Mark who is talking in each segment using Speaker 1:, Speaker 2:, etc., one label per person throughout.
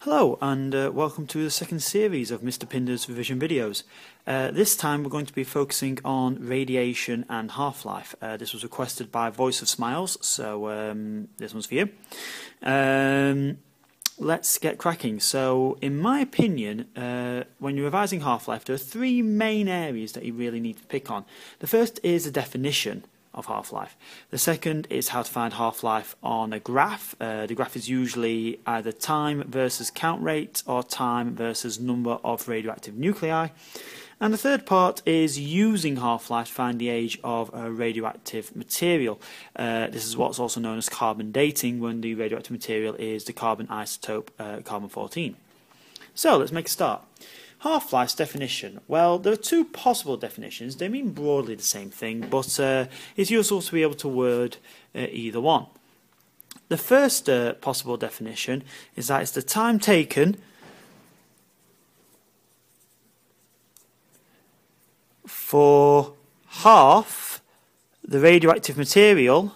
Speaker 1: Hello and welcome to the second series of Mr. Pinder's revision videos. This time we're going to be focusing on radiation and half-life. This was requested by Voiceofsmiles, so this one's for you. Let's get cracking. So in my opinion, when you're revising half-life, there are three main areas that you really need to pick on. The first is the definition of half-life. The second is how to find half-life on a graph. The graph is usually either time versus count rate or time versus number of radioactive nuclei. And the third part is using half-life to find the age of a radioactive material. This is what's also known as carbon dating, when the radioactive material is the carbon isotope carbon-14. So let's make a start. Half-life's definition. Well, there are two possible definitions. They mean broadly the same thing, but it's useful to be able to word either one. The first possible definition is that it's the time taken for half the radioactive material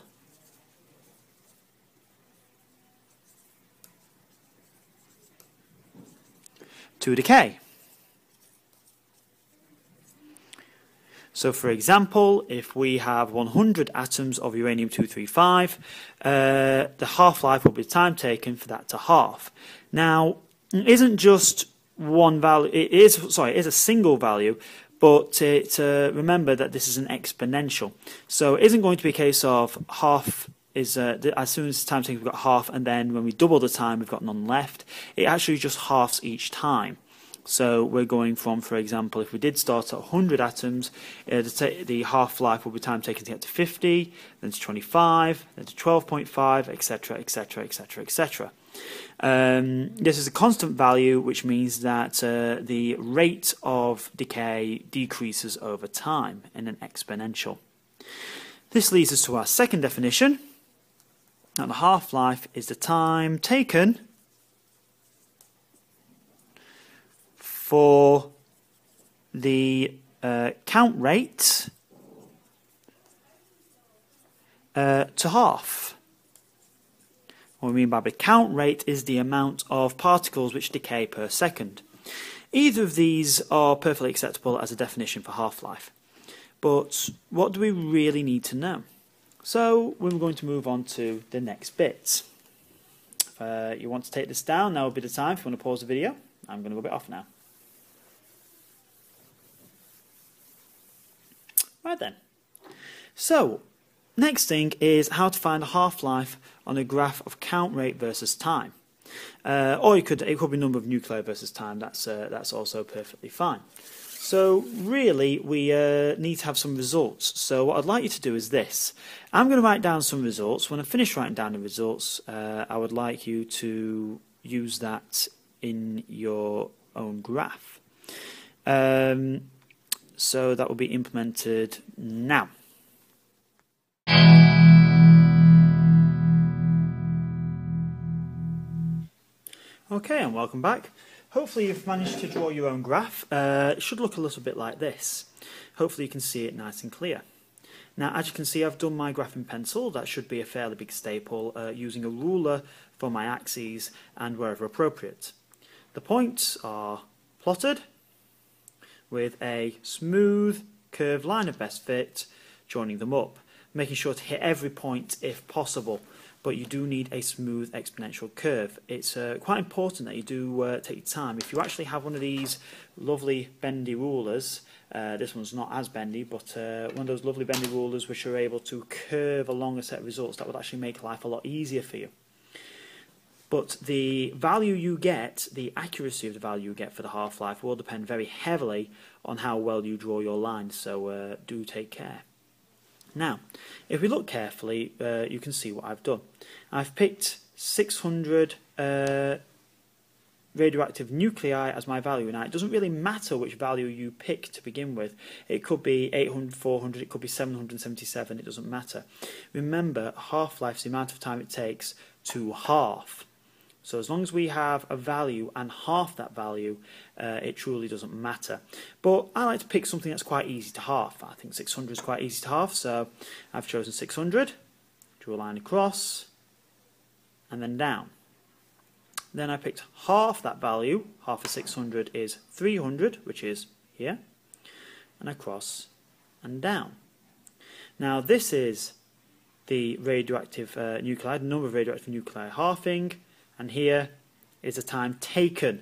Speaker 1: to decay. So, for example, if we have 100 atoms of uranium-235, the half-life will be the time taken for that to half. Now, it isn't just one value. It is a single value, but remember that this is an exponential. So, it isn't going to be a case of half is as soon as the time taken, we've got half, and then when we double the time, we've got none left. It actually just halves each time. So we're going from, for example, if we did start at 100 atoms, the half-life will be time taken to get to 50, then to 25, then to 12.5, etc., etc., etc., etc. This is a constant value, which means that the rate of decay decreases over time in an exponential. This leads us to our second definition. Now, the half-life is the time taken for the count rate to half. What we mean by the count rate is the amount of particles which decay per second. Either of these are perfectly acceptable as a definition for half-life. But what do we really need to know? So we're going to move on to the next bit. If you want to take this down, now would be the time. If you want to pause the video, I'm going to go a bit off now. Right then. So, next thing is how to find a half-life on a graph of count rate versus time. Or it could be number of nuclei versus time. That's also perfectly fine. So really, we need to have some results. So what I'd like you to do is this. I'm going to write down some results. When I finish writing down the results, I would like you to use that in your own graph. So that will be implemented now. Okay, and welcome back. Hopefully you've managed to draw your own graph. It should look a little bit like this. Hopefully you can see it nice and clear. Now, as you can see, I've done my graph in pencil. That should be a fairly big staple, using a ruler for my axes and wherever appropriate. The points are plotted with a smooth curved line of best fit joining them up, making sure to hit every point if possible, but you do need a smooth exponential curve. It's quite important that you do take your time. If you actually have one of these lovely bendy rulers, this one's not as bendy, but one of those lovely bendy rulers which are able to curve along a set of results, that would actually make life a lot easier for you. But the value you get, the accuracy of the value you get for the half-life will depend very heavily on how well you draw your lines, so do take care. Now, if we look carefully, you can see what I've done. I've picked 600 radioactive nuclei as my value. Now, it doesn't really matter which value you pick to begin with. It could be 800, 400, it could be 777, it doesn't matter. Remember, half-life is the amount of time it takes to half. So as long as we have a value and half that value, it truly doesn't matter. But I like to pick something that's quite easy to half. I think 600 is quite easy to half, so I've chosen 600, draw a line across, and then down. Then I picked half that value. Half of 600 is 300, which is here. And across and down. Now this is the radioactive nuclei, the number of radioactive nuclei halving, and here is the time taken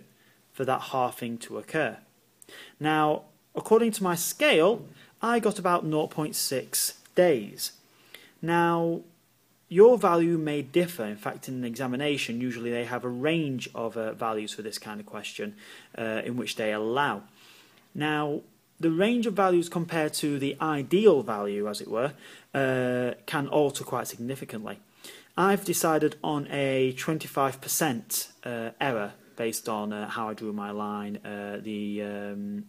Speaker 1: for that halving to occur. Now, according to my scale, I got about 0.6 days. Now, your value may differ. In fact, in an examination, usually they have a range of values for this kind of question in which they allow. Now, the range of values compared to the ideal value, as it were, can alter quite significantly. I've decided on a 25% error based on how I drew my line, the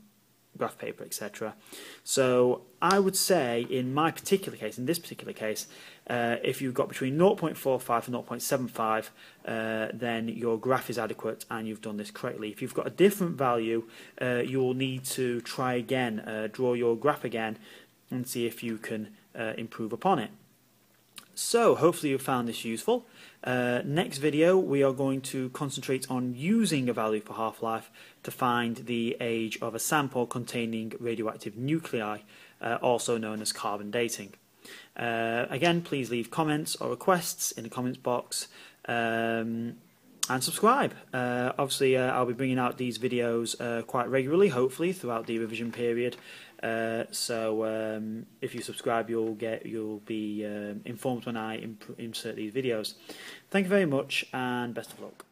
Speaker 1: graph paper, etc. So I would say in my particular case, in this particular case, if you've got between 0.45 and 0.75, then your graph is adequate and you've done this correctly. If you've got a different value, you will need to try again, draw your graph again and see if you can improve upon it. So hopefully you found this useful. Next video we are going to concentrate on using a value for half-life to find the age of a sample containing radioactive nuclei, also known as carbon dating. Again, please leave comments or requests in the comments box and subscribe. Obviously I'll be bringing out these videos quite regularly, hopefully throughout the revision period. So if you subscribe, you'll be informed when I insert these videos. Thank you very much and best of luck.